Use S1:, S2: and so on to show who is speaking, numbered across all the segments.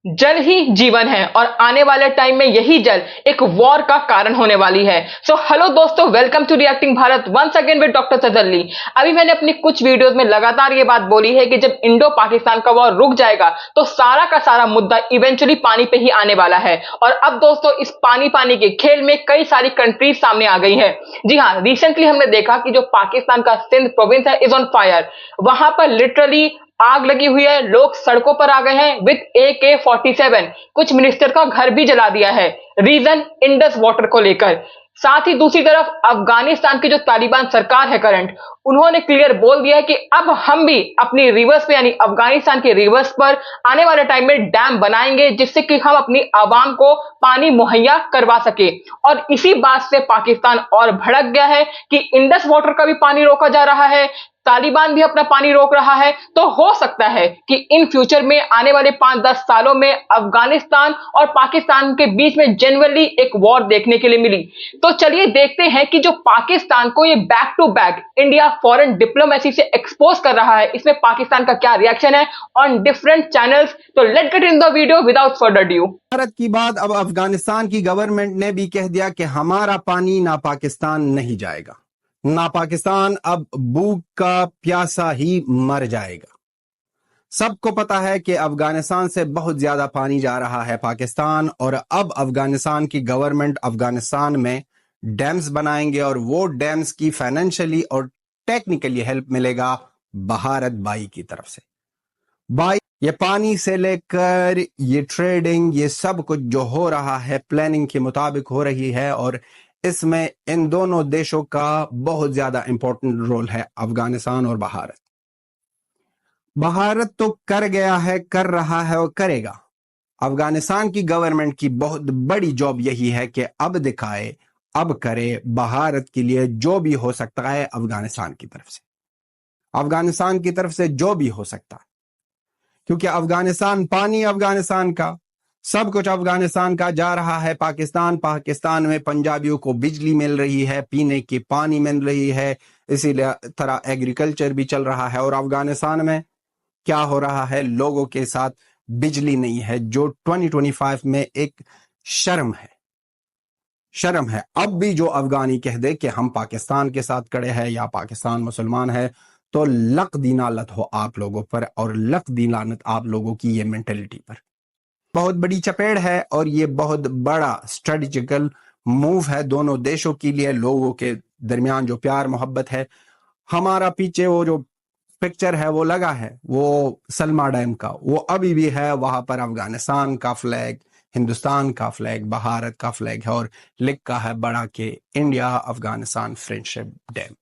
S1: जल ही जीवन है और आने वाले टाइम में यही जल एक वॉर का कारण होने वाली है। सो हेलो दोस्तों, welcome to reacting Bharat once again with doctor Tajalli. अभी मैंने अपनी कुछ वीडियोस में लगातार ये बात बोली है कि जब इंडो पाकिस्तान का वॉर रुक जाएगा तो सारा का सारा मुद्दा इवेंचुअली पानी पे ही आने वाला है। और अब दोस्तों, इस पानी पानी के खेल में कई सारी कंट्रीज सामने आ गई है। जी हाँ, रिसेंटली हमने देखा कि जो पाकिस्तान का सिंध प्रोविंस है इज ऑन फायर। वहां पर लिटरली आग लगी हुई है, लोग सड़कों पर आ गए हैं विद AK-47। कुछ मिनिस्टर का घर भी जला दिया है, रीजन इंडस वाटर को लेकर। साथ ही दूसरी तरफ अफगानिस्तान की जो तालिबान सरकार है करंट, उन्होंने क्लियर बोल दिया है कि अब हम भी अपनी रिवर्स पे यानी अफगानिस्तान के रिवर्स पर आने वाले टाइम में डैम बनाएंगे जिससे कि हम अपनी आवाम को पानी मुहैया करवा सके। और इसी बात से पाकिस्तान और भड़क गया है कि इंडस वाटर का भी पानी रोका जा रहा है, तालिबान भी अपना पानी रोक रहा है। तो हो सकता है कि इन फ्यूचर में आने वाले 5-10 सालों में अफगानिस्तान और पाकिस्तान के बीच में जनरली एक वॉर देखने के लिए मिली। तो चलिए देखते हैं कि जो पाकिस्तान को ये back to back India foreign diplomacy से एक्सपोज कर रहा है, इसमें पाकिस्तान का क्या रिएक्शन है ऑन डिफरेंट चैनल्स। तो let's get in the video without further due.
S2: Bharat की बात अब अफगानिस्तान की गवर्नमेंट ने भी कह दिया कि हमारा पानी ना पाकिस्तान नहीं जाएगा, ना पाकिस्तान अब भूख का प्यासा ही मर जाएगा। सबको पता है कि अफगानिस्तान से बहुत ज्यादा पानी जा रहा है पाकिस्तान, और अब अफगानिस्तान की गवर्नमेंट अफगानिस्तान में डैम्स बनाएंगे और वो डैम्स की फाइनेंशियली और टेक्निकली हेल्प मिलेगा भारत बाई की तरफ से। बाई ये पानी से लेकर ये ट्रेडिंग, ये सब कुछ जो हो रहा है प्लानिंग के मुताबिक हो रही है, और इसमें इन दोनों देशों का बहुत ज्यादा इंपॉर्टेंट रोल है, अफगानिस्तान और भारत। भारत तो कर गया है, कर रहा है और करेगा। अफगानिस्तान की गवर्नमेंट की बहुत बड़ी जॉब यही है कि अब दिखाए, अब करे भारत के लिए जो भी हो सकता है अफगानिस्तान की तरफ से, अफगानिस्तान की तरफ से जो भी हो सकता है। क्योंकि अफगानिस्तान पानी अफगानिस्तान का, सब कुछ अफगानिस्तान का जा रहा है पाकिस्तान। पाकिस्तान में पंजाबियों को बिजली मिल रही है, पीने की पानी मिल रही है, इसीलिए तरह एग्रीकल्चर भी चल रहा है। और अफगानिस्तान में क्या हो रहा है, लोगों के साथ बिजली नहीं है, जो 2025 में एक शर्म है। शर्म है। अब भी जो अफगानी कह दे कि हम पाकिस्तान के साथ खड़े हैं या पाकिस्तान मुसलमान है, तो लक दीनालत हो आप लोगों पर, और लक दीनालत आप लोगों की ये मेंटेलिटी पर। बहुत बड़ी चपेट है और ये बहुत बड़ा स्ट्रेटेजिकल मूव है दोनों देशों के लिए। लोगों के दरमियान जो प्यार मोहब्बत है, हमारा पीछे वो जो पिक्चर है वो लगा है, वो सलमा डैम का, वो अभी भी है वहां पर। अफगानिस्तान का फ्लैग, हिंदुस्तान का फ्लैग, भारत का फ्लैग है, और लिखा है बड़ा के इंडिया अफगानिस्तान फ्रेंडशिप डैम।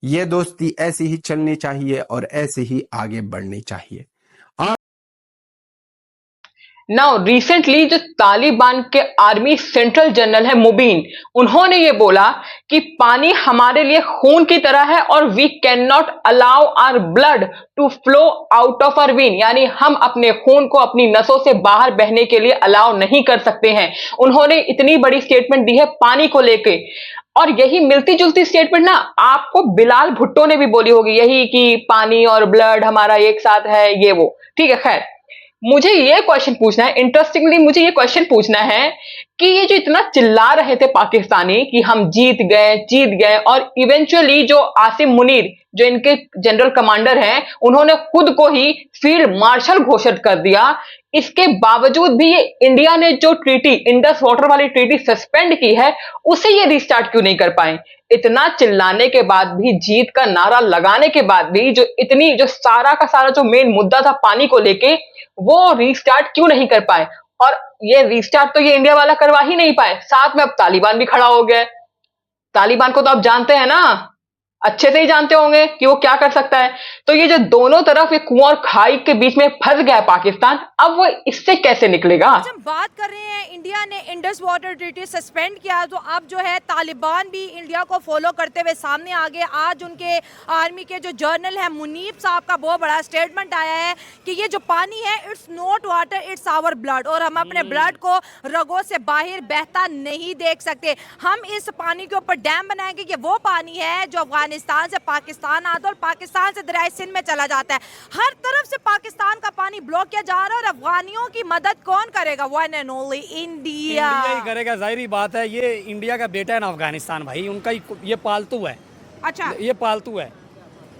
S2: ये दोस्ती ऐसी ही चलनी चाहिए और ऐसे ही आगे बढ़नी चाहिए।
S1: नाउ रिसेंटली जो तालिबान के आर्मी सेंट्रल जनरल है मुबीन, उन्होंने ये बोला कि पानी हमारे लिए खून की तरह है और we can not allow our blood to flow out of our vein, यानी हम अपने खून को अपनी नसों से बाहर बहने के लिए अलाउ नहीं कर सकते हैं। उन्होंने इतनी बड़ी स्टेटमेंट दी है पानी को लेके। और यही मिलती जुलती स्टेटमेंट ना आपको बिलाल भुट्टो ने भी बोली होगी, यही कि पानी और ब्लड हमारा एक साथ है, ये वो। ठीक है, खैर मुझे ये क्वेश्चन पूछना है, इंटरेस्टिंगली मुझे ये क्वेश्चन पूछना है कि ये जो इतना चिल्ला रहे थे पाकिस्तानी कि हम जीत गए, और इवेंचुअली जो आसिम मुनीर जो इनके जनरल कमांडर हैं, उन्होंने खुद को ही फील्ड मार्शल घोषित कर दिया। इसके बावजूद भी ये इंडिया ने जो ट्रीटी, इंडस वाटर वाली ट्रीटी सस्पेंड की है, उसे ये रिस्टार्ट क्यों नहीं कर पाए? इतना चिल्लाने के बाद भी, जीत का नारा लगाने के बाद भी, जो सारा का सारा जो मेन मुद्दा था पानी को लेके, वो रीस्टार्ट क्यों नहीं कर पाए? और ये रीस्टार्ट तो ये इंडिया वाला करवा ही नहीं पाए, साथ में अब तालिबान भी खड़ा हो गया है। तालिबान को तो आप जानते हैं ना, अच्छे से ही जानते होंगे कि वो क्या कर सकता है। तो ये जो दोनों तरफ एक कुआं और खाई के बीच में फंस गया है पाकिस्तान, अब वो इससे कैसे निकलेगा?
S3: हम बात कर रहे हैं इंडिया ने इंडस वाटर ट्रीटी सस्पेंड किया, तो अब जो है तालिबान भी इंडिया को फॉलो करते हुए सामने आ गए। आज उनके आर्मी के जो जनरल है मुनीब साहब का बहुत बड़ा स्टेटमेंट आया है कि ये जो पानी है it's not water, it's our blood, और हम अपने ब्लड को रगों से बाहर बहता नहीं देख सकते। हम इस पानी के ऊपर डैम बनाएंगे कि वो पानी है जो अफगानिस्तान अफगानिस्तान से पाकिस्तान आता है और पाकिस्तान से दरिया सिंध में चला जाता है। हर तरफ से पाकिस्तान का पानी ब्लॉक किया जा रहा है और अफगानियों की मदद कौन करेगा? वन एंड ओनली इंडिया
S4: ही करेगा, जाहिर बात है। ये इंडिया का बेटा है ना अफगानिस्तान भाई, उनका ये पालतू है।
S3: अच्छा,
S4: ये पालतू है।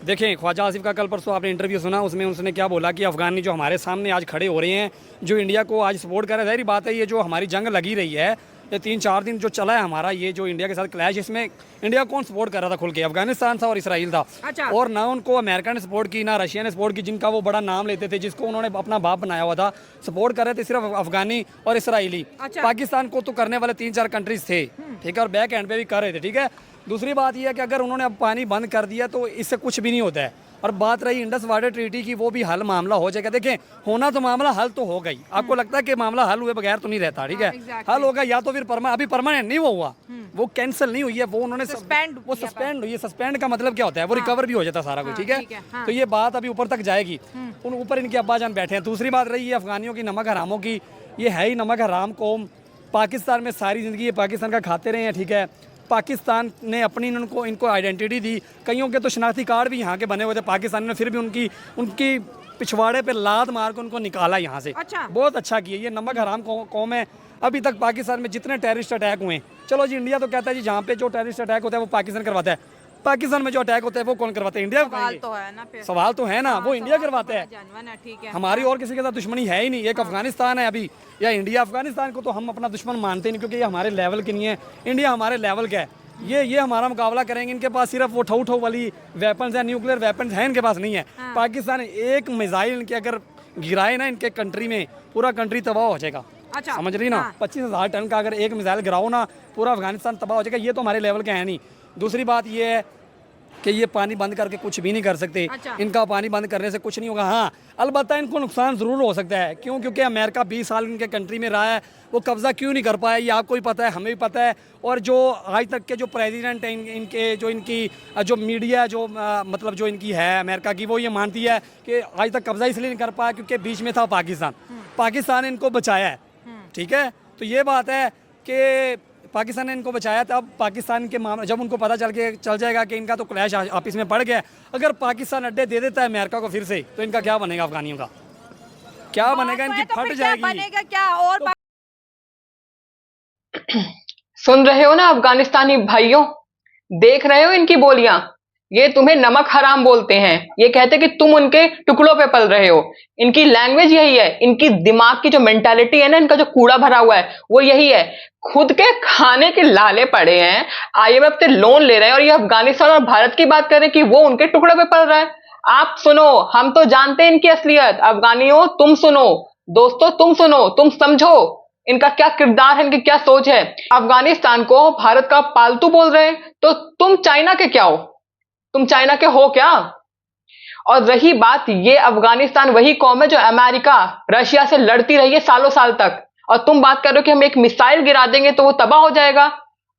S4: देखें, ख्वाजा आसिफ का कल परसों आपने इंटरव्यू सुना, उसमें उसने क्या बोला कि अफगानी जो हमारे सामने आज खड़े हो रहे हैं, जो इंडिया को आज सपोर्ट कर रहे हैं, जाहिर बात है ये जो हमारी जंग लगी रही है, ये 3-4 दिन जो चला है हमारा ये जो इंडिया के साथ क्लैश, इसमें इंडिया कौन सपोर्ट कर रहा था खुल के? अफगानिस्तान था और इसराइल था।
S3: अच्छा।
S4: और ना उनको अमेरिका ने सपोर्ट की, ना रशिया ने सपोर्ट की, जिनका वो बड़ा नाम लेते थे, जिसको उन्होंने अपना बाप बनाया हुआ था। सपोर्ट कर रहे थे सिर्फ अफगानी और इसराइली।
S3: अच्छा।
S4: पाकिस्तान को तो करने वाले 3-4 कंट्रीज थे, ठीक है, और बैक एंड पे भी कर रहे थे, ठीक है। दूसरी बात यह है कि अगर उन्होंने अब पानी बंद कर दिया तो इससे कुछ भी नहीं होता है। और बात रही इंडस वाटर ट्रीटी की, वो भी हल मामला हो जाएगा। देखें, होना तो मामला हल तो हो गई। आपको लगता है कि मामला हल हुए बगैर तो नहीं रहता, ठीक है। हल होगा या तो फिर अभी परमानेंट नहीं हुआ, वो कैंसिल नहीं हुई है, वो उन्होंने
S3: सस्पेंड
S4: हुई है। सस्पेंड का मतलब क्या होता है? वो रिकवर भी हो जाता सारा कुछ, ठीक है। तो ये बात अभी ऊपर तक जाएगी, उन ऊपर इनके अब्बाजान बैठे हैं। दूसरी बात रही है अफगानियों की नमक हरामों की, ये है ही नमक हराम कौम। पाकिस्तान में सारी ज़िंदगी ये पाकिस्तान का खाते रहे हैं, ठीक है। पाकिस्तान ने अपनी इनको आइडेंटिटी दी, कईयों के तो शनाख्ती कार्ड भी यहाँ के बने हुए थे पाकिस्तान ने, फिर भी उनकी पिछवाड़े पे लात मार के उनको निकाला यहाँ से।
S3: अच्छा।
S4: बहुत अच्छा किया। ये नमक हराम कौम है। अभी तक पाकिस्तान में जितने टेररिस्ट अटैक हुए, चलो जी इंडिया तो कहता है जी जहाँ पे जो टेररिस्ट अटैक होता है वो पाकिस्तान करवाता है, पाकिस्तान में जो अटैक होता है वो कौन करवाता है? इंडिया।
S3: सवाल तो है ना, फिर
S4: सवाल तो है ना, वो इंडिया करवाता है।
S3: ठीक है,
S4: हमारी और किसी के साथ दुश्मनी है ही नहीं। एक अफगानिस्तान है अभी, या इंडिया। अफगानिस्तान को तो हम अपना दुश्मन मानते नहीं, क्योंकि ये हमारे लेवल के नहीं है। इंडिया हमारे लेवल का है। ये हमारा मुकाबला करेंगे। इनके पास सिर्फ वो ठौ वाली वेपन्स है, न्यूक्लियर वेपन्स है इनके पास नहीं है। पाकिस्तान एक मिसाइल इनके अगर गिराए ना इनके कंट्री में, पूरा कंट्री तबाह हो जाएगा।
S3: अच्छा।
S4: समझ रही ना? 25,000 टन का अगर एक मिसाइल गिराओ ना, पूरा अफगानिस्तान तबाह हो जाएगा। ये तो हमारे लेवल के है नहीं। दूसरी बात ये है कि ये पानी बंद करके कुछ भी नहीं कर सकते।
S3: अच्छा।
S4: इनका पानी बंद करने से कुछ नहीं होगा। हाँ, अलबत्ता इनको नुकसान ज़रूर हो सकता है। क्यों? क्योंकि अमेरिका 20 साल इनके कंट्री में रहा है, वो कब्ज़ा क्यों नहीं कर पाया, ये आपको भी पता है, हमें भी पता है। और जो आज तक के जो प्रेसिडेंट हैं इनके, जो इनकी जो मीडिया जो मतलब जो इनकी है अमेरिका की, वो ये मानती है कि आज तक कब्ज़ा इसलिए नहीं कर पाया क्योंकि बीच में था पाकिस्तान ने इनको बचाया है, ठीक है। तो ये बात है कि पाकिस्तान ने इनको बचाया था। अब पाकिस्तान के मामले जब उनको पता चल जाएगा कि इनका तो क्लैश आपस में पड़ गया, अगर पाकिस्तान अड्डे दे देता है अमेरिका को फिर से, तो इनका क्या बनेगा? अफगानियों का क्या बनेगा? इनकी फट जाएगी।
S3: बनेगा क्या? और
S1: सुन रहे हो ना अफगानिस्तानी भाइयों, देख रहे हो इनकी बोलियां? ये तुम्हें नमक हराम बोलते हैं। ये कहते कि तुम उनके टुकड़ों पे पल रहे हो। इनकी लैंग्वेज यही है, इनकी दिमाग की जो मेंटालिटी है ना, इनका जो कूड़ा भरा हुआ है वो यही है। खुद के खाने के लाले पड़े हैं, IMF से लोन ले रहे हैं, और ये अफगानिस्तान और भारत की बात करें कि वो उनके टुकड़ों पे पल रहा है। आप सुनो, हम तो जानते हैं इनकी असलियत। अफगानियों तुम सुनो, दोस्तों तुम सुनो, तुम समझो इनका क्या किरदार है, इनकी क्या सोच है। अफगानिस्तान को भारत का पालतू बोल रहे हैं, तो तुम चाइना के क्या हो? तुम चाइना के हो क्या? और रही बात, ये अफगानिस्तान वही कौम है जो अमेरिका रशिया से लड़ती रही है सालों साल तक, और तुम बात कर रहे हो कि हम एक मिसाइल गिरा देंगे तो वो तबाह हो जाएगा।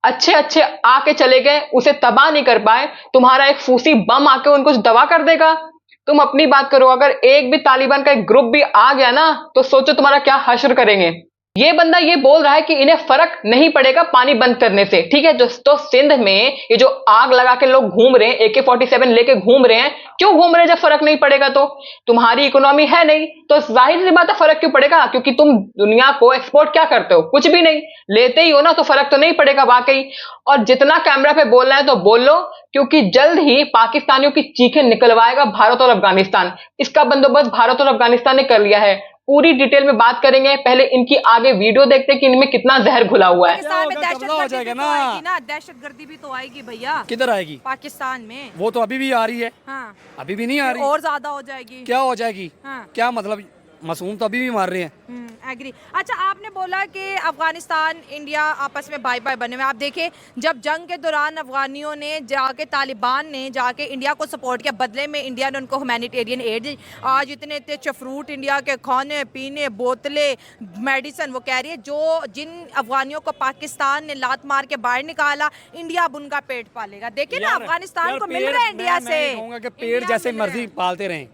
S1: अच्छे अच्छे आके चले गए, उसे तबाह नहीं कर पाए। तुम्हारा एक फूसी बम आके उनको दबा कर देगा। तुम अपनी बात करो, अगर एक भी तालिबान का एक ग्रुप भी आ गया ना, तो सोचो तुम्हारा क्या हश्र करेंगे। ये बंदा ये बोल रहा है कि इन्हें फर्क नहीं पड़ेगा पानी बंद करने से, ठीक है। तो सिंध में ये जो आग लगा के लोग घूम रहे हैं, AK-47 लेके घूम रहे हैं, क्यों घूम रहे हैं? जब फर्क नहीं पड़ेगा तो तुम्हारी इकोनॉमी है नहीं, तो जाहिर सी बात है फर्क क्यों पड़ेगा? क्योंकि तुम दुनिया को एक्सपोर्ट क्या करते हो? कुछ भी नहीं, लेते ही हो ना, तो फर्क तो नहीं पड़ेगा वाकई। और जितना कैमरा पे बोलना है तो बोल लो, क्योंकि जल्द ही पाकिस्तानियों की चीखें निकलवाएगा भारत और अफगानिस्तान। इसका बंदोबस्त भारत और अफगानिस्तान ने कर लिया है। पूरी डिटेल में बात करेंगे, पहले इनकी आगे वीडियो देखते हैं कि इनमें कितना जहर घुला हुआ है।
S3: पाकिस्तान में
S4: कब्जा हो जाएगा ना।
S3: दहशतगर्दी भी तो आएगी भैया।
S4: किधर आएगी?
S3: पाकिस्तान में।
S4: वो तो अभी भी आ रही है।
S3: हाँ।
S4: अभी भी नहीं आ रही,
S3: और ज्यादा हो जाएगी।
S4: क्या हो जाएगी?
S3: हाँ।
S4: क्या मतलब? मासूम तो अभी भी मार रहे हैं।
S3: एग्री। अच्छा, आपने बोला कि अफगानिस्तान इंडिया आपस में बाय बाय बने हुए। आप देखें, जब जंग के दौरान अफगानियों ने जाके, तालिबान ने जाके इंडिया को सपोर्ट किया, बदले में इंडिया ने उनको ह्यूमैनिटेरियन एड दी। आज इतने इतने फ्रूट, इंडिया के खाने पीने, बोतलें, मेडिसिन, वो कह रही है जिन अफगानियों को पाकिस्तान ने लात मार के बाहर निकाला, इंडिया अब उनका पेट पालेगा। देखिए ना, अफगानिस्तान को मिल रहा है इंडिया से।
S4: कहूँगा कि पेड़ जैसे मर्जी पालते रहें।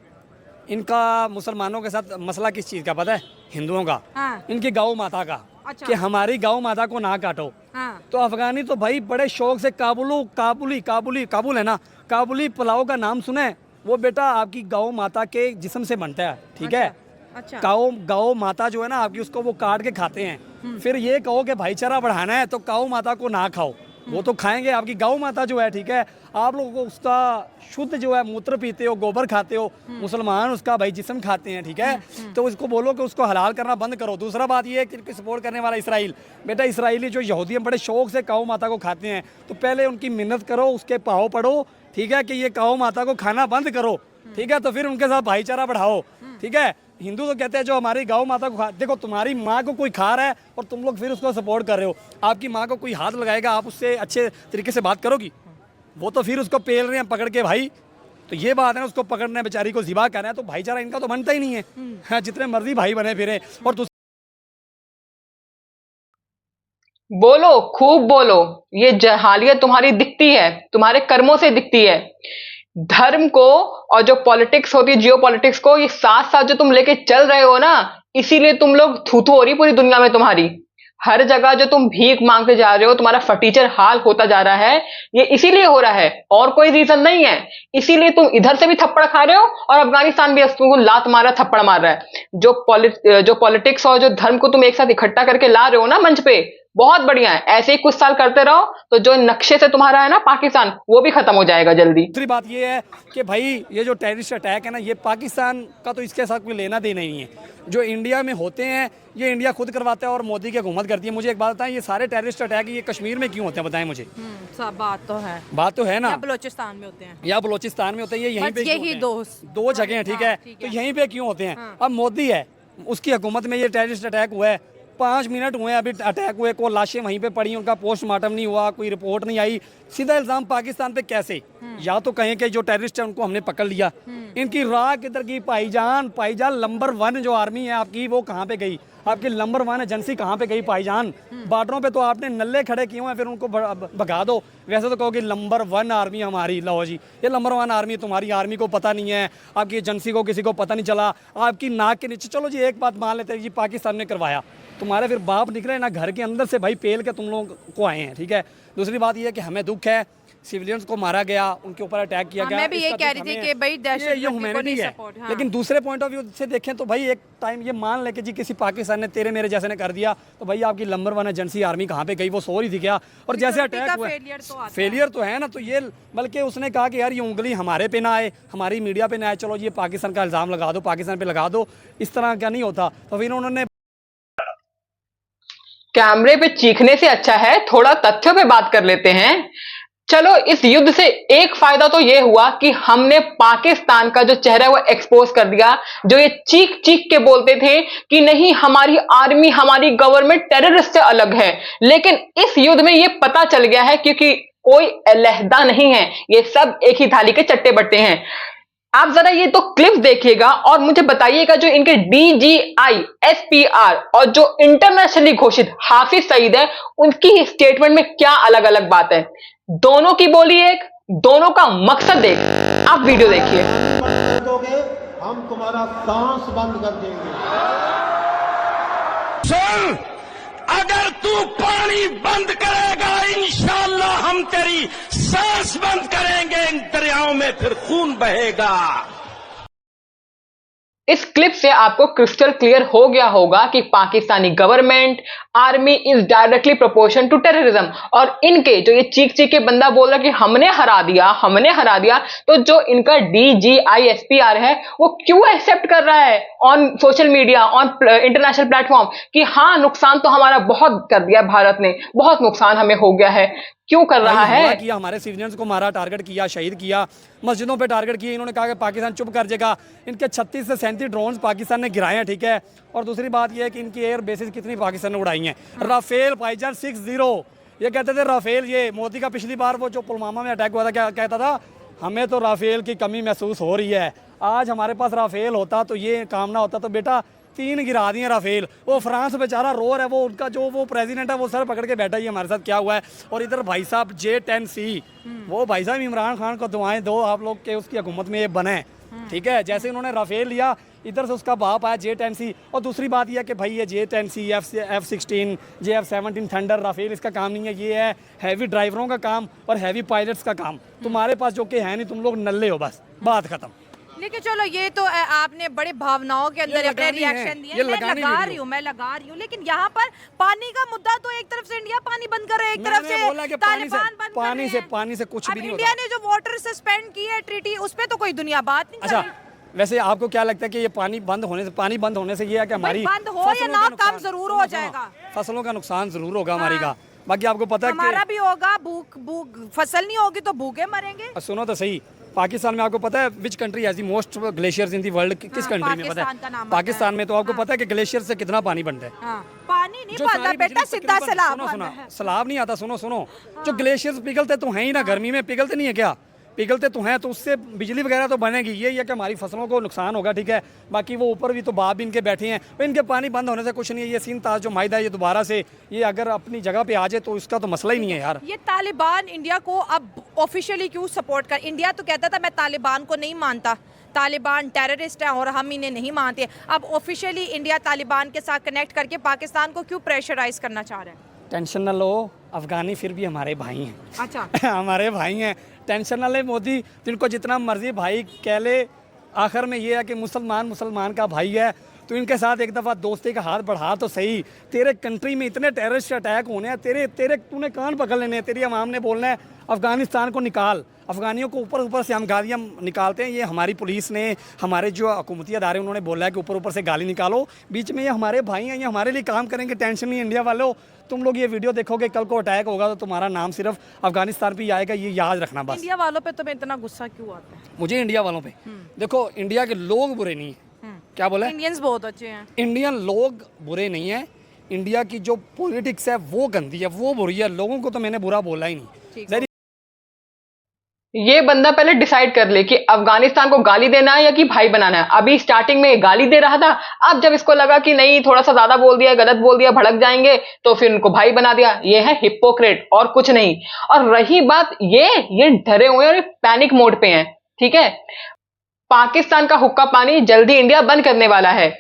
S4: इनका मुसलमानों के साथ मसला किस चीज़ का पता है? हिंदुओं का।
S3: हाँ।
S4: इनकी गौ माता का।
S3: अच्छा।
S4: कि हमारी गौ माता को ना काटो।
S3: हाँ।
S4: तो अफगानी तो भाई बड़े शौक से काबुली है ना, काबुली पुलाव का नाम सुना है? वो बेटा आपकी गौ माता के जिस्म से बनता है, ठीक है?
S3: अच्छा।
S4: गौ माता जो है ना आपकी, उसको वो काट के खाते हैं। फिर ये कहो कि भाईचारा बढ़ाना है तो गौ माता को ना खाओ, वो तो खाएंगे आपकी गौ माता जो है, ठीक है? आप लोगों को उसका शुद्ध जो है मूत्र पीते हो, गोबर खाते हो, मुसलमान उसका भाई जिस्म खाते हैं, ठीक है? तो उसको बोलो कि उसको हलाल करना बंद करो। दूसरा बात ये है कि सपोर्ट करने वाला इसराइल, बेटा इसराइली जो यहूदी हैं बड़े शौक से गौ माता को खाते हैं, तो पहले उनकी मिन्नत करो, उसके पाँव पड़ो, ठीक है, कि ये गौ माता को खाना बंद करो, ठीक है? तो फिर उनके साथ भाईचारा बढ़ाओ, ठीक है? हिंदू तो कहते हैं जो हमारी गौ माता को देखो, तुम्हारी माँ को कोई खा रहा है और तुम लोग फिर उसको सपोर्ट कर रहे हो। आपकी माँ को कोई हाथ लगाएगा, आप उससे अच्छे तरीके से बात करोगी? वो तो फिर उसको पेल रहे हैं पकड़ के भाई। तो ये बात है ना, उसको पकड़ना है, बेचारी को ज़िबा करना है, तो भाईचारा इनका तो बनता ही नहीं है। हाँ, जितने मर्जी भाई बने फिरे। और
S1: बोलो, खूब बोलो। ये जहालियत तुम्हारी दिखती है, तुम्हारे कर्मों से दिखती है। धर्म को और जो पॉलिटिक्स होती है, जियो पॉलिटिक्स को, ये साथ साथ जो तुम लेके चल रहे हो ना, इसीलिए तुम लोग थूथू हो रही पूरी दुनिया में तुम्हारी। हर जगह जो तुम भीख मांगते जा रहे हो, तुम्हारा फटीचर हाल होता जा रहा है, ये इसीलिए हो रहा है, और कोई रीजन नहीं है। इसीलिए तुम इधर से भी थप्पड़ खा रहे हो और अफगानिस्तान भी तुमको लात मारा, थप्पड़ मार रहा है। जो पॉलिटिक्स और जो धर्म को तुम एक साथ इकट्ठा करके ला रहे हो ना मंच पे, बहुत बढ़िया है। ऐसे ही कुछ साल करते रहो तो जो नक्शे से तुम्हारा है ना पाकिस्तान, वो भी खत्म हो जाएगा जल्दी।
S4: दूसरी बात ये है कि भाई ये जो टेररिस्ट अटैक है ना, ये पाकिस्तान का तो इसके साथ कोई लेना देना नहीं है। जो इंडिया में होते हैं ये इंडिया खुद करवाता है और मोदी की हुकूमत करती है। मुझे एक बात बताएं, ये सारे टेररिस्ट अटैक ये कश्मीर में क्यों होते हैं, बताएं मुझे।
S3: सब बात तो है
S4: ना,
S3: या बलोचिस्तान में होते हैं,
S4: या बलोचिस्तान में होते हैं, ये यहीं पे
S3: यही
S4: दो जगह हैं, ठीक है? तो यहीं पे क्यों होते हैं? अब मोदी है, उसकी हुकूमत में ये टेररिस्ट अटैक हुआ है, 5 मिनट हुए अभी अटैक हुए को, लाशें वहीं पे पड़ी, उनका पोस्टमार्टम नहीं हुआ, कोई रिपोर्ट नहीं आई। सीधा इल्जाम पाकिस्तान पे कैसे? या तो कहें कि जो टेररिस्ट है उनको हमने पकड़ लिया, इनकी राह किधर की? भाईजान नंबर 1 जो आर्मी है आपकी, वो कहाँ पे गई? आपकी नंबर 1 एजेंसी कहाँ पे गई भाईजान? बॉर्डरों पे तो आपने नल्ले खड़े किए हुए हैं, फिर उनको भगा दो। वैसे तो कहोगे नंबर 1 आर्मी हमारी, लो जी ये नंबर 1 आर्मी, तुम्हारी आर्मी को पता नहीं है, आपकी एजेंसी को किसी को पता नहीं चला, आपकी नाक के नीचे। चलो जी एक बात मान लेते हैं जी, पाकिस्तान ने करवाया, तुम्हारे फिर बाप निकले ना घर के अंदर से भाई पेल के तुम लोगों को आए हैं, ठीक है? दूसरी बात यह है कि हमें दुख है, सिविलियंस को मारा गया, उनके ऊपर अटैक किया गया।
S3: मैं भी ये कह रही थी कि भाई
S4: ये ह्यूमैनिटी है। लेकिन दूसरे पॉइंट ऑफ व्यू से देखें तो भाई एक टाइम ये मान ले कि जी किसी पाकिस्तान ने तेरे मेरे जैसे ने कर दिया, तो भाई आपकी नंबर 1 एजेंसी आर्मी कहाँ पे गई? वो सो रही थी क्या? और जैसे अटैक हुआ, फेलियर तो है ना, तो ये बल्कि उसने कहा कि यार ये उंगली हमारे पे ना आए, हमारी मीडिया पे ना आए, चलो ये पाकिस्तान का इल्ज़ाम लगा दो, पाकिस्तान पे लगा दो। इस तरह क्या नहीं होता। तो फिर उन्होंने
S1: कैमरे पे चीखने से अच्छा है थोड़ा तथ्यों पे बात कर लेते हैं। चलो, इस युद्ध से एक फायदा तो ये हुआ कि हमने पाकिस्तान का जो चेहरा है वो एक्सपोज कर दिया। जो ये चीख चीख के बोलते थे कि नहीं हमारी आर्मी, हमारी गवर्नमेंट टेररिस्ट से अलग है, लेकिन इस युद्ध में ये पता चल गया है क्योंकि कोई अलहदा नहीं है, ये सब एक ही थाली के चट्टे बट्टे हैं। आप जरा ये तो क्लिप देखिएगा और मुझे बताइएगा जो इनके DGI SPR और जो इंटरनेशनली घोषित हाफिज सईद है, उनकी स्टेटमेंट में क्या अलग अलग बात है। दोनों की बोली एक, दोनों का मकसद एक। आप वीडियो देखिए।
S5: हम तुम्हारा सांस बंद कर देंगे।
S6: सुन, अगर तू पानी बंद करेगा इंशाअल्लाह हम तेरी सांस बंद करेंगे, इन दरियाओं में फिर खून बहेगा।
S1: इस क्लिप से आपको क्रिस्टल क्लियर हो गया होगा कि Pakistani government army is directly proportion to terrorism. और इनके जो ये चीख चीख के बंदा बोल रहा कि हमने हरा दिया, तो जो इनका DGI SPR है वो क्यों एक्सेप्ट कर रहा है on social media, on international platform कि हाँ नुकसान तो हमारा बहुत कर दिया, भारत ने बहुत नुकसान हमें हो गया है। क्यों कर रहा है?
S4: किया हमारे सिविलियंस को मारा, टारगेट किया, शहीद किया, मस्जिदों पे टारगेट किए। इन्होंने कहा कि पाकिस्तान चुप कर जाएगा। इनके 36 से 37 ड्रोन्स पाकिस्तान ने गिराए हैं, ठीक है? और दूसरी बात यह है कि इनकी एयर बेसिस कितनी पाकिस्तान ने उड़ाई हैं। राफेल भाईजान 60, ये कहते थे राफेल, ये मोदी का पिछली बार वो जो पुलवामा में अटैक हुआ था क्या कहता था, हमें तो राफेल की कमी महसूस हो रही है। आज हमारे पास राफेल होता तो ये काम ना होता। तो बेटा 3 गिरा दिए राफेल। वो फ्रांस बेचारा रो रहा है, वो उनका जो वो प्रेसिडेंट है वो सर पकड़ के बैठा ही हमारे साथ क्या हुआ है। और इधर भाई साहब J-10C, वो भाई साहब इमरान खान को दुआएं दो आप लोग के उसकी हुकूमत में ये बने, ठीक है? जैसे उन्होंने राफेल लिया, इधर से उसका बाप आया J-10C। और दूसरी बात यह है कि भाई ये J-10C, F-16, F-17 thunder, Rafale इसका काम नहीं है, ये है हैवी ड्राइवरों का काम और हैवी पायलट्स का काम। तुम्हारे पास जो कि है नहीं, तुम लोग नल्ले हो, बस बात खत्म।
S3: लेकिन चलो ये तो आपने बड़े भावनाओं के अंदर अपने रिएक्शन दिए, मैं लगा रही हूँ, लेकिन यहाँ पर पानी का मुद्दा तो एक तरफ से इंडिया पानी बंद कर रहा है, एक तरफ से तालिबान बंद कर रहे हैं।
S4: पानी से कुछ भी नहीं होता।
S3: इंडिया ने जो वाटर सस्पेंड की है ट्रीटी, उस पर तो कोई दुनिया बात नहीं कर रही।
S4: वैसे आपको क्या लगता है कि ये पानी बंद होने से ये है कि हमारी
S3: बंद हो या ना, कम जरूर हो जाएगा,
S4: फसलों का नुकसान जरूर होगा हमारी का। बाकी आपको पता है
S3: हमारा भी होगा, भूख फसल नहीं होगी तो भूखे मरेंगे।
S4: सुनो तो सही, पाकिस्तान में आपको पता है which country has the most glaciers in the world? किस कंट्री में पता है? पाकिस्तान में। तो आपको पता है कि ग्लेशियर से कितना पानी बनता है?
S3: पानी नहीं बनता बेटा, सीधा सैलाब।
S4: सैलाब नहीं आता। सुनो, जो ग्लेशियर्स पिघलते तो हैं ही ना, गर्मी में पिघलते नहीं है क्या? पिघलते तो हैं, तो उससे बिजली वगैरह तो बनेगी। ये है कि हमारी फसलों को नुकसान होगा, ठीक है। बाकी वो ऊपर भी तो बाप भी इनके बैठे हैं, तो इनके पानी बंद होने से कुछ नहीं है। ये सीन ताज जो माहिदा है, ये दोबारा से ये अगर अपनी जगह पे आ जाए तो इसका तो मसला ही नहीं है यार।
S3: ये तालिबान इंडिया को अब ऑफिशियली क्यों सपोर्ट कर? इंडिया तो कहता था मैं तालिबान को नहीं मानता, तालिबान टेररिस्ट है और हम इन्हें नहीं मानते। अब ऑफिशियली इंडिया तालिबान के साथ कनेक्ट करके पाकिस्तान को क्यों प्रेशराइज करना चाह रहा है?
S4: टेंशन न लो, अफगानी फिर भी हमारे भाई हैं।
S3: अच्छा
S4: हमारे भाई हैं, टेंशन न ले मोदी, जिनको जितना मर्जी भाई कह ले, आखिर में ये है कि मुसलमान का भाई है, तो इनके साथ एक दफ़ा दोस्ती का हाथ बढ़ा तो सही। तेरे कंट्री में इतने टेररिस्ट अटैक होने हैं, तेरे तूने कान पकड़ लेने हैं, तेरी अवाम ने बोलना है अफ़गानिस्तान को निकाल। अफ़गानियों को ऊपर से हम गालियाँ निकालते हैं, ये हमारी पुलिस ने, हमारे जो हुकूमती अदारे उन्होंने बोला है कि ऊपर से गाली निकालो। बीच में ये हमारे भाई हैं, ये हमारे लिए काम करेंगे, टेंशन नहीं। इंडिया वालों, तुम लोग ये वीडियो देखोगे, कल को अटैक होगा तो तुम्हारा नाम सिर्फ अफगानिस्तान पे ही आएगा, ये याद रखना बस।
S3: इंडिया वालों पे तुम्हें इतना गुस्सा क्यों आता है?
S4: मुझे इंडिया वालों पे, देखो इंडिया के लोग बुरे नहीं है, क्या बोले,
S3: इंडियंस बहुत अच्छे हैं।
S4: इंडियन लोग बुरे नहीं है, इंडिया की जो पॉलिटिक्स है वो गंदी है, वो बुरी है। लोगों को तो मैंने बुरा बोला ही नहीं।
S1: ये बंदा पहले डिसाइड कर ले कि अफगानिस्तान को गाली देना है या कि भाई बनाना है। अभी स्टार्टिंग में गाली दे रहा था, अब जब इसको लगा कि नहीं थोड़ा सा ज्यादा बोल दिया, गलत बोल दिया, भड़क जाएंगे, तो फिर उनको भाई बना दिया। ये है हिपोक्रेट और कुछ नहीं। और रही बात ये डरे हुए और पैनिक मोड पे हैं, ठीक है। पाकिस्तान का हुक्का पानी जल्दी इंडिया बंद करने वाला है।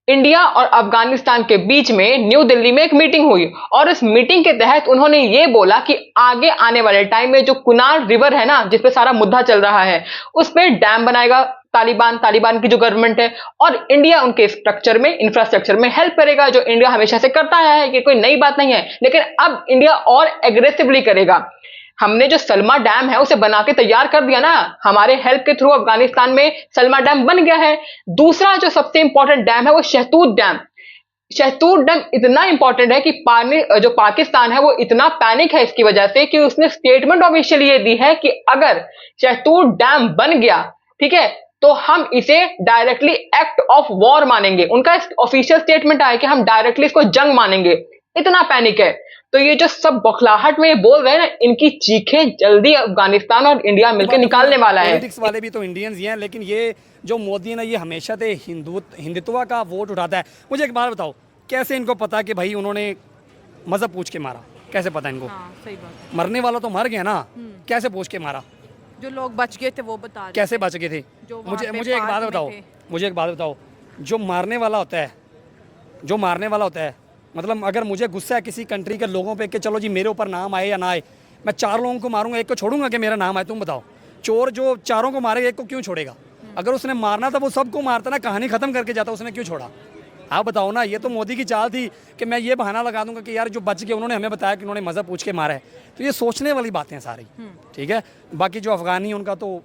S1: इंडिया और अफगानिस्तान के बीच में न्यू दिल्ली में एक मीटिंग हुई और इस मीटिंग के तहत उन्होंने ये बोला कि आगे आने वाले टाइम में जो कुनार रिवर है ना, जिस पे सारा मुद्दा चल रहा है, उस पे डैम बनाएगा तालिबान की जो गवर्नमेंट है, और इंडिया उनके स्ट्रक्चर में, इंफ्रास्ट्रक्चर में हेल्प करेगा, जो इंडिया हमेशा से करता है, कि कोई नई बात नहीं है। लेकिन अब इंडिया और एग्रेसिवली करेगा। हमने जो सलमा डैम है उसे बना के तैयार कर दिया ना, हमारे हेल्प के थ्रू अफगानिस्तान में सलमा डैम बन गया है। दूसरा जो सबसे इंपॉर्टेंट डैम है वो शहतूत डैम। शहतूत डैम इतना इंपॉर्टेंट है कि जो पाकिस्तान है वो इतना पैनिक है इसकी वजह से कि उसने स्टेटमेंट ऑफिशियली ये दी है कि अगर शहतूत डैम बन गया, ठीक है, तो हम इसे डायरेक्टली एक्ट ऑफ वॉर मानेंगे। उनका ऑफिशियल स्टेटमेंट आया कि हम डायरेक्टली इसको जंग मानेंगे। इतना पैनिक है। तो ये जो सब बौखलाहट में ये बोल रहे हैं ना, इनकी चीखें जल्दी अफगानिस्तान और इंडिया मिलकर निकालने वाला है।
S4: पॉलिटिक्स वाले भी तो इंडियंस ही हैं, लेकिन ये जो मोदी है ना, ये हमेशा से हिंदुत्व का वोट उठाता है। मुझे एक बात बताओ, कैसे इनको पता कि भाई उन्होंने मजहब पूछ के मारा? कैसे पता इनको?
S3: सही बात।
S4: मरने वाला तो मर गया ना, कैसे पूछ के मारा?
S3: जो लोग बच गए थे वो बता रहे।
S4: कैसे बच गए थे? मुझे एक बात बताओ, जो मारने वाला होता है, मतलब अगर मुझे गुस्सा है किसी कंट्री के लोगों पे कि चलो जी मेरे ऊपर नाम आए या ना आए, मैं 4 लोगों को मारूंगा, एक को छोड़ूंगा कि मेरा नाम आए? तुम बताओ। चोर जो 4 को मारेगा, एक को क्यों छोड़ेगा? अगर उसने मारना था वो सबको मारता ना, कहानी खत्म करके जाता, उसने क्यों छोड़ा? आप बताओ ना। ये तो मोदी की चाल थी कि मैं ये बहाना लगा दूंगा कि यार जो बच गए उन्होंने हमें बताया कि उन्होंने मजहब पूछ के मारा है। तो ये सोचने वाली बातें हैं सारी, ठीक है। बाकी जो अफगानी उनका तो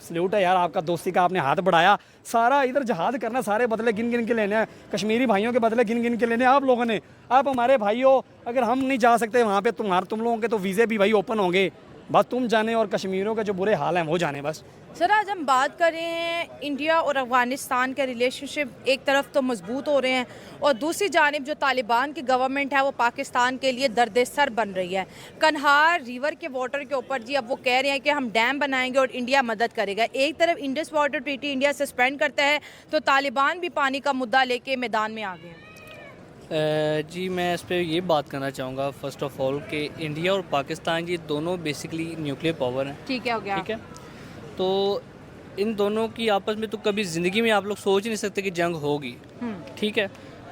S4: सल्यूट है यार, आपका दोस्ती का आपने हाथ बढ़ाया। सारा इधर जहाद करना, सारे बदले गिन गिन के लेने हैं, कश्मीरी भाइयों के बदले गिन गिन के लेने हैं आप लोगों ने। आप हमारे भाई हो, अगर हम नहीं जा सकते वहाँ पे, तुम लोगों के तो वीज़े भी भाई ओपन होंगे, बस तुम जाने, और कश्मीरियों के जो बुरे हाल हैं वो जाने बस।
S3: सर आज हम बात कर रहे हैं इंडिया और अफगानिस्तान के रिलेशनशिप एक तरफ तो मजबूत हो रहे हैं, और दूसरी जानिब जो तालिबान की गवर्नमेंट है वो पाकिस्तान के लिए दर्द सर बन रही है। कन्हार रिवर के वाटर के ऊपर जी अब वो कह रहे हैं कि हम डैम बनाएंगे और इंडिया मदद करेगा। एक तरफ Indus water treaty India suspend करता है, तो तालिबान भी पानी का मुद्दा लेके मैदान में आ गए हैं।
S7: जी मैं इस पर ये बात करना चाहूँगा फर्स्ट ऑफ ऑल कि इंडिया और पाकिस्तान ये दोनों बेसिकली न्यूक्लियर पावर हैं।
S3: ठीक है, हो गया।
S7: ठीक है, तो इन दोनों की आपस में तो कभी ज़िंदगी में आप लोग सोच ही नहीं सकते कि जंग होगी, ठीक है।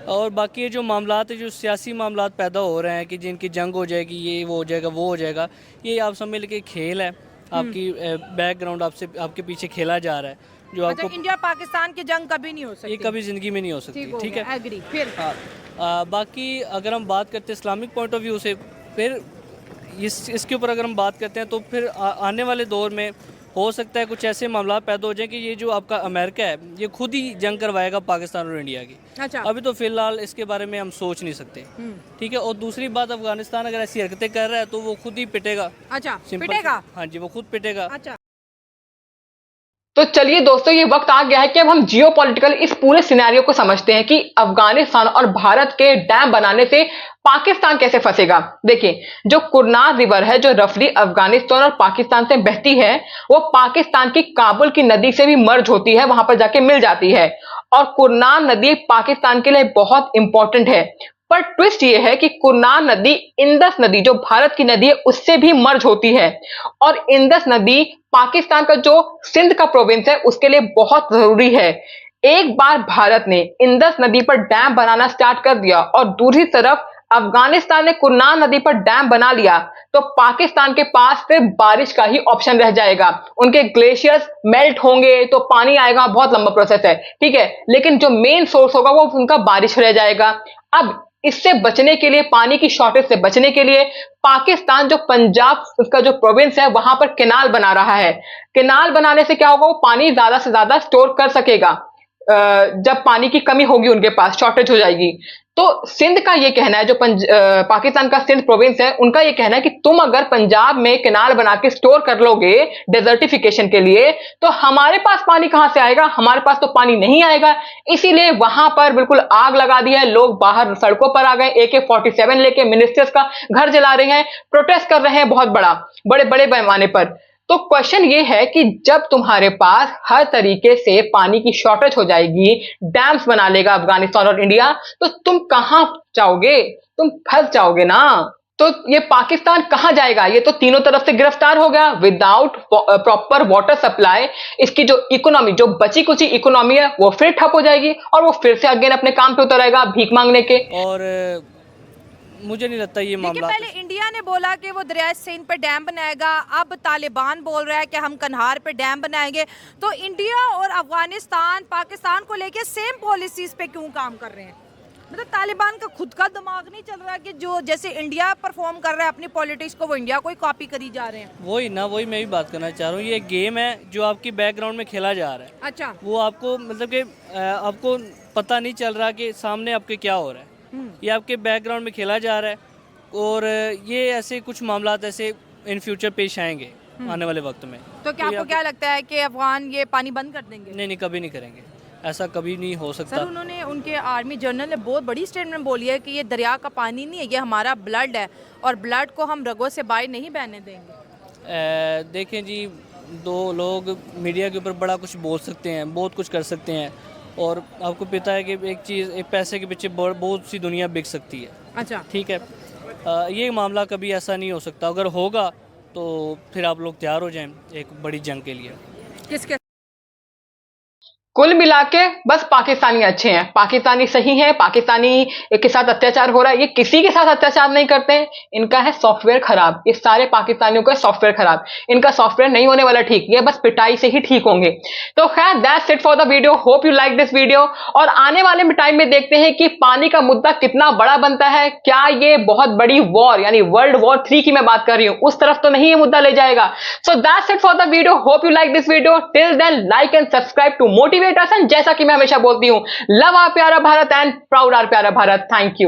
S7: और बाकी ये जो मामलात है, जो सियासी मामलात पैदा हो रहे हैं कि जिनकी जंग हो जाएगी, ये वो हो जाएगा, वो हो जाएगा, ये आप समझ लीजिए खेल है, आपकी बैकग्राउंड आपके पीछे खेला जा रहा है। जो
S3: अच्छा,
S7: आपको
S3: इंडिया पाकिस्तान की जंग कभी नहीं हो सकती,
S7: ये कभी ज़िंदगी में नहीं हो सकती, ठीक है।
S3: एग्री। फिर
S7: बाकी अगर हम बात करते हैं इस्लामिक पॉइंट ऑफ व्यू से, फिर इसके ऊपर अगर हम बात करते हैं तो फिर आने वाले दौर में हो सकता है कुछ ऐसे मामला पैदा हो जाए कि ये जो आपका अमेरिका है ये खुद ही जंग करवाएगा पाकिस्तान और इंडिया की।
S3: अच्छा।
S7: अभी तो फिलहाल इसके बारे में हम सोच नहीं सकते, ठीक है। और दूसरी बात, अफगानिस्तान अगर ऐसी हरकतें कर रहा है तो वो खुद ही पिटेगा।
S3: अच्छा,
S7: सिंपल,
S3: पिटेगा?
S7: हाँ जी, वो खुद पिटेगा।
S3: अच्छा।
S1: तो चलिए दोस्तों, ये वक्त आ गया है कि अब हम जियोपॉलिटिकल इस पूरे सिनेरियो को समझते हैं कि अफगानिस्तान और भारत के डैम बनाने से पाकिस्तान कैसे फंसेगा। देखिए, जो कुरनार रिवर है जो रफली अफगानिस्तान और पाकिस्तान से बहती है, वो पाकिस्तान की काबुल की नदी से भी मर्ज होती है, वहां पर जाके मिल जाती है। और कुरनार नदी पाकिस्तान के लिए बहुत इंपॉर्टेंट है। पर ट्विस्ट ये है कि कुरनार नदी इंदस नदी जो भारत की नदी है उससे भी मर्ज होती है। और इंदस नदी पाकिस्तान का जो सिंध का प्रोविंस है उसके लिए बहुत जरूरी है। एक बार भारत ने इंदस नदी पर डैम बनाना स्टार्ट कर दिया और दूसरी तरफ अफगानिस्तान ने कुरनार नदी पर डैम बना लिया, तो पाकिस्तान के पास सिर्फ बारिश का ही ऑप्शन रह जाएगा। उनके ग्लेशियर्स मेल्ट होंगे तो पानी आएगा, बहुत लंबा प्रोसेस है, ठीक है। लेकिन जो मेन सोर्स होगा वो उनका बारिश रह जाएगा। अब इससे बचने के लिए, पानी की शॉर्टेज से बचने के लिए, पाकिस्तान जो पंजाब उसका जो प्रोविंस है वहां पर केनाल बना रहा है। केनाल बनाने से क्या होगा, वो पानी ज्यादा से ज्यादा स्टोर कर सकेगा। जब पानी की कमी होगी, उनके पास शॉर्टेज हो जाएगी। तो सिंध का ये कहना है, जो पाकिस्तान का सिंध प्रोविंस है, उनका ये कहना है कि तुम अगर पंजाब में केनाल बना के स्टोर कर लोगे डेजर्टिफिकेशन के लिए, तो हमारे पास पानी कहां से आएगा, हमारे पास तो पानी नहीं आएगा। इसीलिए वहां पर बिल्कुल आग लगा दी है, लोग बाहर सड़कों पर आ गए, AK-47 लेके मिनिस्टर्स का घर जला रहे हैं, प्रोटेस्ट कर रहे हैं बहुत बड़े बड़े पैमाने पर। तो क्वेश्चन ये है कि जब तुम्हारे पास हर तरीके से पानी की शॉर्टेज हो जाएगी, डैम्स बना लेगा अफगानिस्तान और इंडिया, तो तुम कहां जाओगे, तुम फंस जाओगे ना। तो ये पाकिस्तान कहां जाएगा, ये तो तीनों तरफ से गिरफ्तार हो गया। विदाउट प्रॉपर वाटर सप्लाई इसकी जो इकोनॉमी, जो बची कुची इकोनॉमी है, वो फिर ठप हो जाएगी और वो फिर से अगेन अपने काम पे उतर आएगा भीख मांगने के।
S7: और मुझे नहीं लगता ये मामला।
S3: पहले इंडिया ने बोला कि वो दरिया सिंध पे डैम बनाएगा, अब तालिबान बोल रहा है कि हम कन्हार पे डैम बनाएंगे। तो इंडिया और अफगानिस्तान पाकिस्तान को लेके सेम पॉलिसीज पे क्यों काम कर रहे हैं? मतलब तालिबान का खुद का दिमाग नहीं चल रहा कि जो जैसे इंडिया परफॉर्म कर रहा है अपनी पॉलिटिक्स को, वो इंडिया को ही कॉपी करी जा रहे हैं।
S7: वही मैं भी बात करना चाह रहा हूँ। ये गेम है जो आपकी बैकग्राउंड में खेला जा रहा है।
S3: अच्छा। वो
S7: आपको मतलब कि आपको पता नहीं चल रहा कि सामने आपके क्या हो रहा है, ये आपके बैकग्राउंड में खेला जा रहा है। और ये ऐसे कुछ मामलात ऐसे इन फ्यूचर पेश आएंगे आने वाले वक्त में।
S3: तो क्या आपको क्या लगता है कि अफगान ये पानी बंद कर देंगे?
S7: नहीं, कभी नहीं करेंगे, ऐसा कभी नहीं हो सकता।
S3: सर, उन्होंने, उनके आर्मी जनरल ने बहुत बड़ी स्टेटमेंट बोली है कि ये दरिया का पानी नहीं है, ये हमारा ब्लड है और ब्लड को हम रगों से बाहर नहीं बहने देंगे।
S7: देखें जी, दो लोग मीडिया के ऊपर बड़ा कुछ बोल सकते हैं, बहुत कुछ कर सकते हैं, और आपको पता है कि एक पैसे के पीछे बहुत सी दुनिया बिक सकती है।
S3: अच्छा,
S7: ठीक है। ये मामला कभी ऐसा नहीं हो सकता। अगर होगा तो फिर आप लोग तैयार हो जाएं एक बड़ी जंग के लिए।
S3: किसके?
S1: कुल मिला के बस पाकिस्तानी अच्छे हैं, पाकिस्तानी सही हैं, पाकिस्तानी के साथ अत्याचार हो रहा है। ये किसी के साथ अत्याचार नहीं करते हैं, इनका है सॉफ्टवेयर खराब। ये सारे पाकिस्तानियों का सॉफ्टवेयर खराब, इनका सॉफ्टवेयर नहीं होने वाला ठीक, ये बस पिटाई से ही ठीक होंगे। तो खैर, that's it for the video, hope you like this video. और आने वाले टाइम में देखते हैं कि पानी का मुद्दा कितना बड़ा बनता है। क्या ये बहुत बड़ी वॉर, यानी वर्ल्ड वॉर 3 की मैं बात कर रही हूं, उस तरफ तो नहीं ये मुद्दा ले जाएगा। So that's it for the video, hope you like this video. Till then, like and subscribe to motivate us. जैसा कि मैं हमेशा बोलती हूं, लव आवर प्यारा भारत एंड प्राउड आवर प्यारा भारत। Thank you.